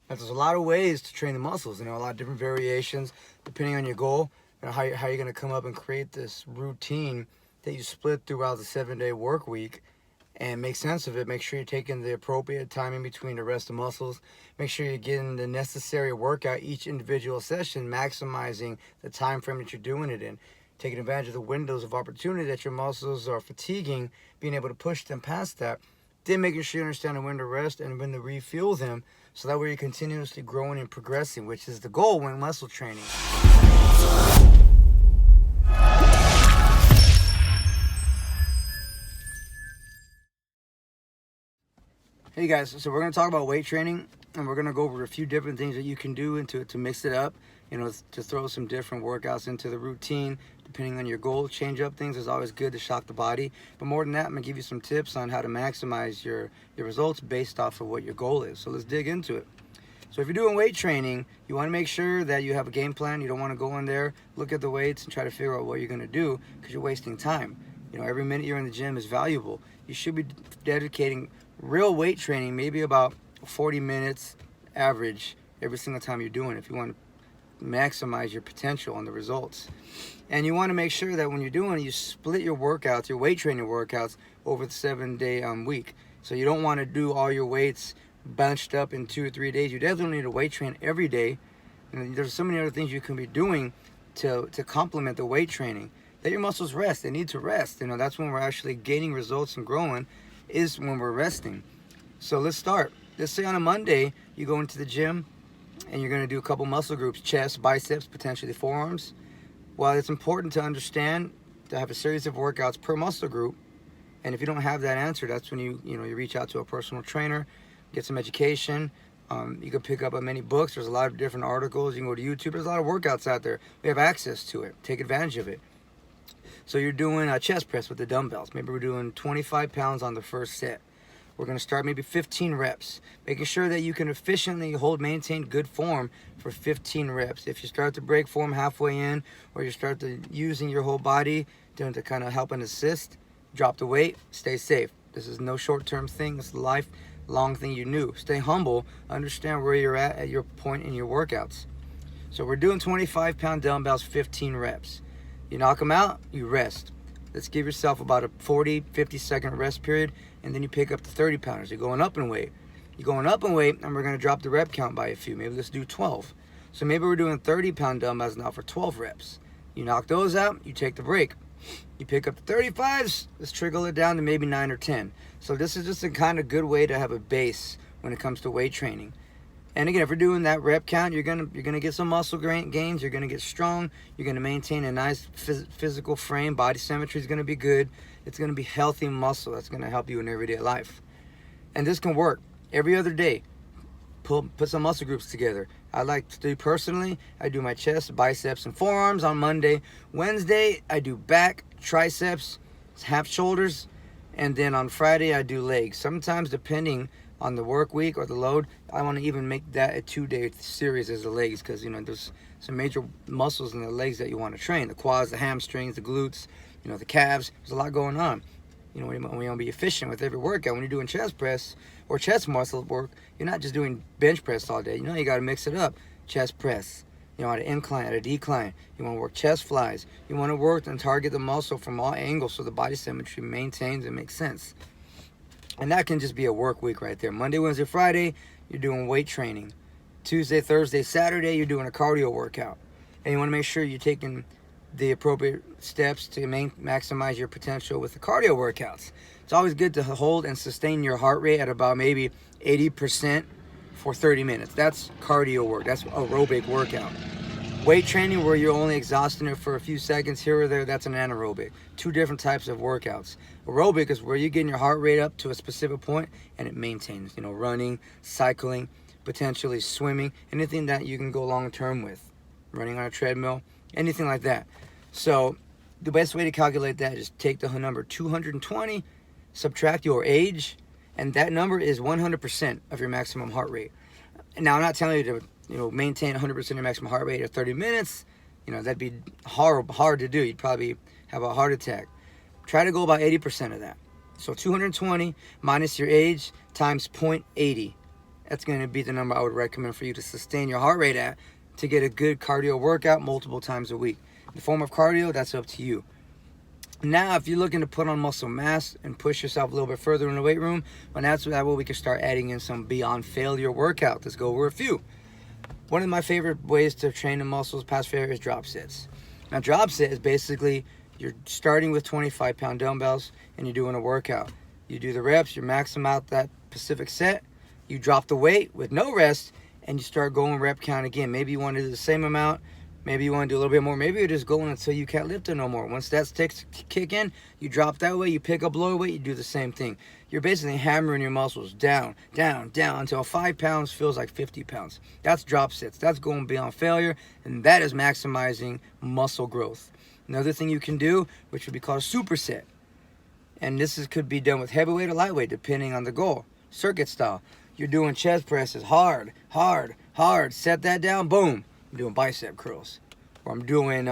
There's a lot of ways to train the muscles, a lot of different variations depending on your goal and how you're going to come up and create this routine that you split throughout the 7-day work week and make sense of it. Make sure you're taking the appropriate time in between to rest the muscles. Make sure you're getting the necessary workout each individual session, maximizing the time frame that you're doing it in. Taking advantage of the windows of opportunity that your muscles are fatiguing, being able to push them past that. Then making sure you understand when to rest and when to refuel them, so that way you're continuously growing and progressing, which is the goal when muscle training. Hey guys, so we're going to talk about weight training, and we're going to go over a few different things that you can do to mix it up, to throw some different workouts into the routine. Depending on your goal, change up things is always good to shock the body. But more than that, I'm going to give you some tips on how to maximize your results based off of what your goal is. So let's dig into it. So if you're doing weight training, you want to make sure that you have a game plan. You don't want to go in there, look at the weights, and try to figure out what you're going to do, because you're wasting time. Every minute you're in the gym is valuable. You should be dedicating real weight training, maybe about 40 minutes average every single time you're doing it, if you want to maximize your potential and the results. And you want to make sure that when you're doing it, you split your workouts, your weight training workouts, over the 7-day week. So you don't want to do all your weights bunched up in 2 or 3 days. You definitely need to weight train every day. And there's so many other things you can be doing to complement the weight training. Let your muscles rest. They need to rest. That's when we're actually gaining results and growing, is when we're resting. So let's start. Let's say on a Monday you go into the gym and you're going to do a couple muscle groups: chest, biceps, potentially forearms. Well, it's important to understand to have a series of workouts per muscle group. And if you don't have that answer, that's when you reach out to a personal trainer, get some education. You can pick up many books. There's a lot of different articles. You can go to YouTube. There's a lot of workouts out there. We have access to it. Take advantage of it. So you're doing a chest press with the dumbbells. Maybe we're doing 25 pounds on the first set. We're going to start maybe 15 reps, making sure that you can efficiently maintain good form for 15 reps. If you start to break form halfway in, or you start to using your whole body to kind of help and assist, drop the weight, stay safe. This is no short-term thing. It's a lifelong thing you do. Stay humble. Understand where you're at your point in your workouts. So we're doing 25-pound dumbbells, 15 reps. You knock them out, you rest. Let's give yourself about a 40, 50-second rest period, and then you pick up the 30-pounders. You're going up in weight. You're going up in weight, and we're going to drop the rep count by a few. Maybe let's do 12. So maybe we're doing 30-pound dumbbells now for 12 reps. You knock those out, you take the break. You pick up the 35s, let's trickle it down to maybe 9 or 10. So this is just a kind of good way to have a base when it comes to weight training. And again, if we're doing that rep count, you're gonna get some muscle gains. You're gonna get strong. You're gonna maintain a nice physical frame. Body symmetry is gonna be good. It's gonna be healthy muscle. That's gonna help you in everyday life. And this can work every other day. Put some muscle groups together. I like to do personally. I do my chest, biceps, and forearms on Monday. Wednesday, I do back, triceps, half shoulders, and then on Friday I do legs. Sometimes, depending on the work week or the load, I want to even make that a 2-day series as the legs, because there's some major muscles in the legs that you want to train: the quads, the hamstrings, the glutes, the calves. There's a lot going on. We want to be efficient with every workout. When you're doing chest press or chest muscle work, you're not just doing bench press all day. You got to mix it up. Chest press, at an incline, at a decline. You want to work chest flies. You want to work and target the muscle from all angles so the body symmetry maintains and makes sense. And that can just be a work week right there. Monday, Wednesday, Friday, you're doing weight training. Tuesday, Thursday, Saturday, you're doing a cardio workout. And you want to make sure you're taking the appropriate steps to maximize your potential with the cardio workouts. It's always good to hold and sustain your heart rate at about maybe 80% for 30 minutes. That's cardio work. That's aerobic workout. Weight training, where you're only exhausting it for a few seconds here or there, that's an anaerobic. Two different types of workouts. Aerobic is where you're getting your heart rate up to a specific point and it maintains. Running, cycling, potentially swimming, anything that you can go long term with. Running on a treadmill, anything like that. So the best way to calculate that is take the number 220, subtract your age, and that number is 100% of your maximum heart rate. Now, I'm not telling you to maintain 100% of your maximum heart rate at 30 minutes. That'd be hard to do. You'd probably have a heart attack. Try to go about 80% of that. So 220 minus your age times 0.80. That's going to be the number I would recommend for you to sustain your heart rate at to get a good cardio workout multiple times a week. In the form of cardio, that's up to you. Now, if you're looking to put on muscle mass and push yourself a little bit further in the weight room, well, that's where we can start adding in some beyond failure workout. Let's go over a few. One of my favorite ways to train the muscles past failure is drop sets. Now, drop set is basically you're starting with 25-pound dumbbells and you're doing a workout. You do the reps, you max them out that specific set, you drop the weight with no rest, and you start going rep count again. Maybe you want to do the same amount, maybe you want to do a little bit more, maybe you're just going until you can't lift it no more. Once that sticks kick in, you drop that weight, you pick up lower weight, you do the same thing. You're basically hammering your muscles down, down, down until 5 pounds feels like 50 pounds. That's drop sets. That's going beyond failure, and that is maximizing muscle growth. Another thing you can do, which would be called a superset, and this could be done with heavyweight or lightweight depending on the goal. Circuit style. You're doing chest presses, hard, hard, hard. Set that down, boom. I'm doing bicep curls. Or I'm doing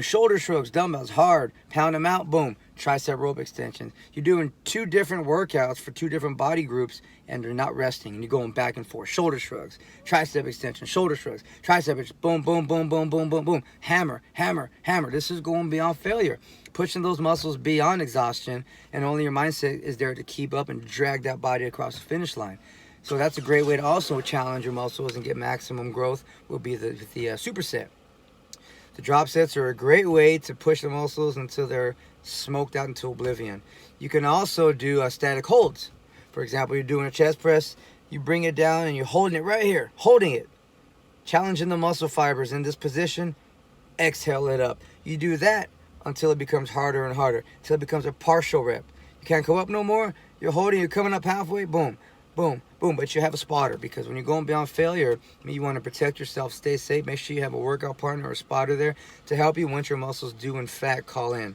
shoulder shrugs, dumbbells, hard. Pound them out, boom. Tricep rope extensions. You're doing 2 different workouts for 2 different body groups, and they're not resting. And you're going back and forth. Shoulder shrugs, tricep extension, shoulder shrugs, tricep, boom, boom, boom, boom, boom, boom, boom. Hammer, hammer, hammer. This is going beyond failure. Pushing those muscles beyond exhaustion, and only your mindset is there to keep up and drag that body across the finish line. So that's a great way to also challenge your muscles and get maximum growth, will be the superset. The drop sets are a great way to push the muscles until they're smoked out into oblivion. You can also do static holds. For example, you're doing a chest press, you bring it down and you're holding it right here, holding it, challenging the muscle fibers in this position, exhale it up. You do that until it becomes harder and harder, until it becomes a partial rep. You can't go up no more, you're holding, you're coming up halfway, boom, boom, boom, but you have a spotter, because when you're going beyond failure, you want to protect yourself, stay safe, make sure you have a workout partner or a spotter there to help you once your muscles do in fact call in.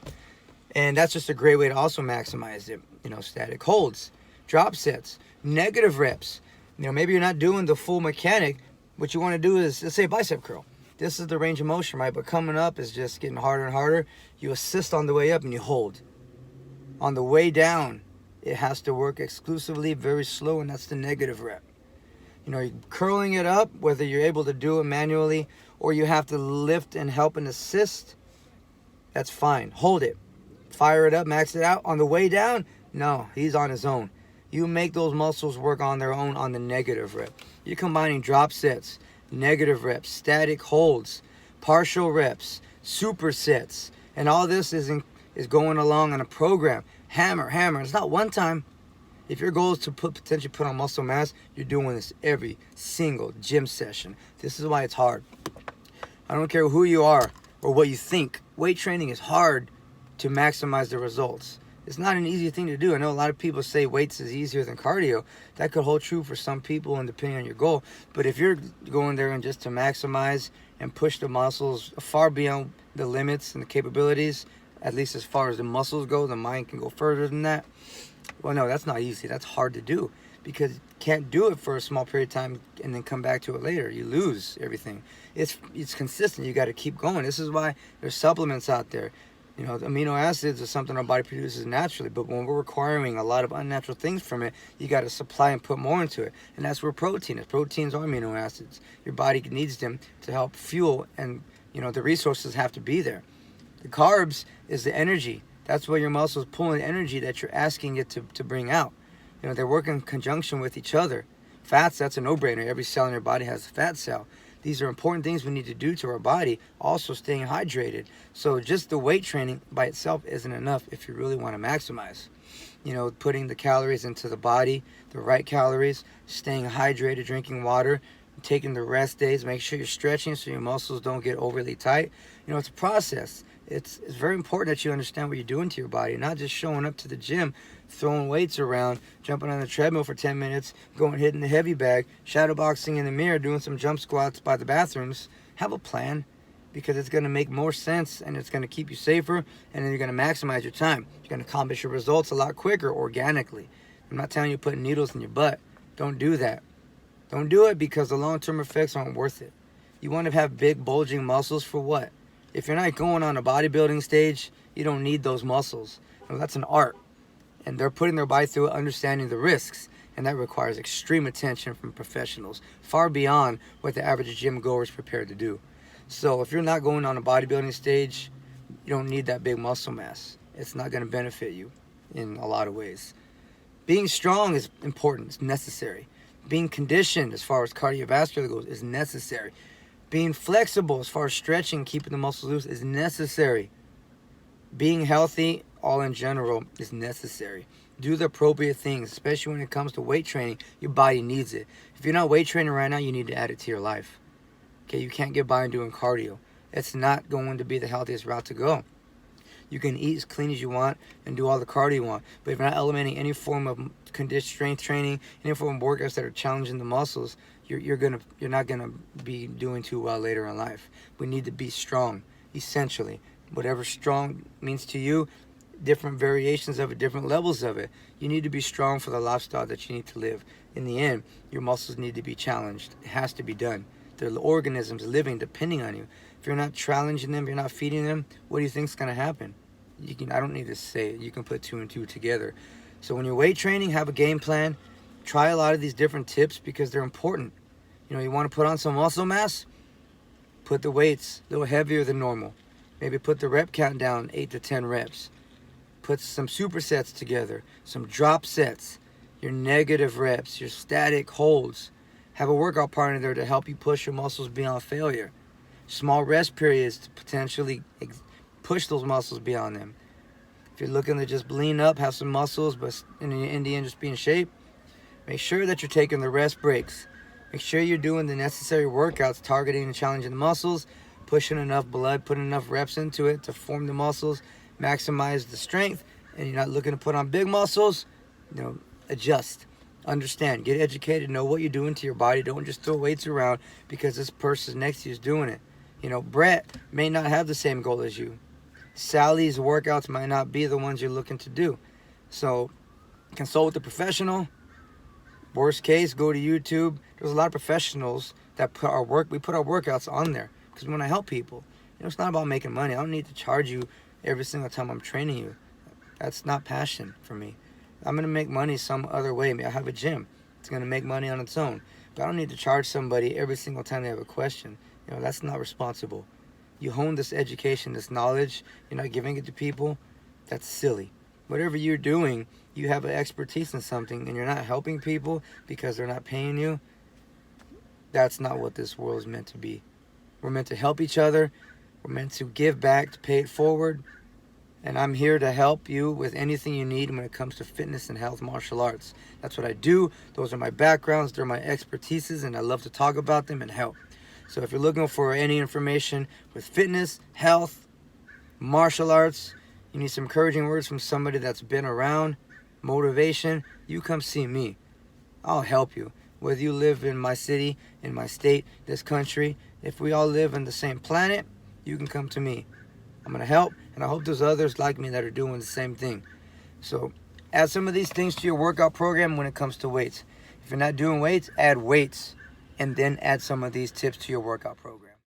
And that's just a great way to also maximize it. Static holds, drop sets, negative reps. Maybe you're not doing the full mechanic. What you want to do is, let's say a bicep curl. This is the range of motion, right? But coming up is just getting harder and harder. You assist on the way up and you hold. On the way down, it has to work exclusively very slow, and that's the negative rep. You're curling it up, whether you're able to do it manually or you have to lift and help and assist, that's fine. Hold it. Fire it up, max it out. On the way down, no, he's on his own. You make those muscles work on their own on the negative rep. You're combining drop sets, negative reps, static holds, partial reps, supersets, and all this is going along on a program. Hammer, hammer. It's not one time. If your goal is to potentially put on muscle mass, you're doing this every single gym session. This is why it's hard. I don't care who you are or what you think. Weight training is hard to maximize the results. It's not an easy thing to do. I know a lot of people say weights is easier than cardio. That could hold true for some people and depending on your goal. But if you're going there and just to maximize and push the muscles far beyond the limits and the capabilities, at least as far as the muscles go, the mind can go further than that. Well, no, that's not easy. That's hard to do because you can't do it for a small period of time and then come back to it later. You lose everything. It's consistent. You got to keep going. This is why there's supplements out there. The amino acids are something our body produces naturally, but when we're requiring a lot of unnatural things from it, you got to supply and put more into it. And that's where protein is. Proteins are amino acids. Your body needs them to help fuel, and the resources have to be there. The carbs is the energy. That's where your muscles pull in energy that you're asking it to bring out. They work in conjunction with each other. Fats, that's a no-brainer. Every cell in your body has a fat cell. These are important things we need to do to our body. Also staying hydrated. So just the weight training by itself isn't enough if you really want to maximize. Putting the calories into the body, the right calories, staying hydrated, drinking water, taking the rest days, make sure you're stretching so your muscles don't get overly tight. It's a process. It's very important that you understand what you're doing to your body, not just showing up to the gym, throwing weights around, jumping on the treadmill for 10 minutes, going hitting the heavy bag, shadowboxing in the mirror, doing some jump squats by the bathrooms. Have a plan, because it's going to make more sense and it's going to keep you safer, and then you're going to maximize your time. You're going to accomplish your results a lot quicker organically. I'm not telling you to put needles in your butt. Don't do that. Don't do it because the long-term effects aren't worth it. You want to have big bulging muscles for what? If you're not going on a bodybuilding stage, you don't need those muscles. That's an art. And they're putting their body through it, understanding the risks. and that requires extreme attention from professionals, far beyond what the average gym goer is prepared to do. So if you're not going on a bodybuilding stage, you don't need that big muscle mass. It's not going to benefit you in a lot of ways. Being strong is important, it's necessary. Being conditioned as far as cardiovascular goes is necessary. Being flexible as far as stretching, keeping the muscles loose is necessary. Being healthy, all in general, is necessary. Do the appropriate things, especially when it comes to weight training. Your body needs it. If you're not weight training right now, you need to add it to your life. Okay, you can't get by doing cardio. It's not going to be the healthiest route to go. You can eat as clean as you want and do all the cardio you want, but if you're not implementing any form of strength training, any form of workouts that are challenging the muscles, you're not gonna be doing too well later in life. We need to be strong, essentially. Whatever strong means to you, different variations of it, different levels of it. You need to be strong for the lifestyle that you need to live. In the end, your muscles need to be challenged. It has to be done. They're organisms living, depending on you. If you're not challenging them, you're not feeding them, what do you think is going to happen? I don't need to say it. You can put 2 and 2 together. So when you're weight training, have a game plan. Try a lot of these different tips because they're important. You know, you want to put on some muscle mass? Put the weights a little heavier than normal. Maybe put the rep count down 8 to 10 reps. Put some supersets together, some drop sets, your negative reps, your static holds. Have a workout partner there to help you push your muscles beyond failure. Small rest periods to potentially push those muscles beyond them. If you're looking to just lean up, have some muscles, but in the end just be in shape, make sure that you're taking the rest breaks. Make sure you're doing the necessary workouts, targeting and challenging the muscles, pushing enough blood, putting enough reps into it to form the muscles, maximize the strength, and you're not looking to put on big muscles, adjust. Understand, get educated, know what you're doing to your body. Don't just throw weights around because this person next to you is doing it. Brett may not have the same goal as you. Sally's workouts might not be the ones you're looking to do. So consult with a professional. Worst case, go to YouTube. There's a lot of professionals that we put our workouts on there because we want to help people. It's not about making money. I don't need to charge you every single time I'm training you. That's not passion for me. I'm going to make money some other way. I have a gym. It's going to make money on its own. But I don't need to charge somebody every single time they have a question. That's not responsible. You hone this education, this knowledge, you're not giving it to people. That's silly. Whatever you're doing, you have an expertise in something and you're not helping people because they're not paying you. That's not what this world is meant to be. We're meant to help each other. We're meant to give back, to pay it forward. And I'm here to help you with anything you need when it comes to fitness and health martial arts. That's what I do. Those are my backgrounds. They're my expertises, and I love to talk about them and help. So if you're looking for any information with fitness, health, martial arts, you need some encouraging words from somebody that's been around, motivation, you come see me. I'll help you. Whether you live in my city, in my state, this country, if we all live on the same planet, you can come to me. I'm going to help, and I hope there's others like me that are doing the same thing. So add some of these things to your workout program when it comes to weights. If you're not doing weights, add weights, and then add some of these tips to your workout program.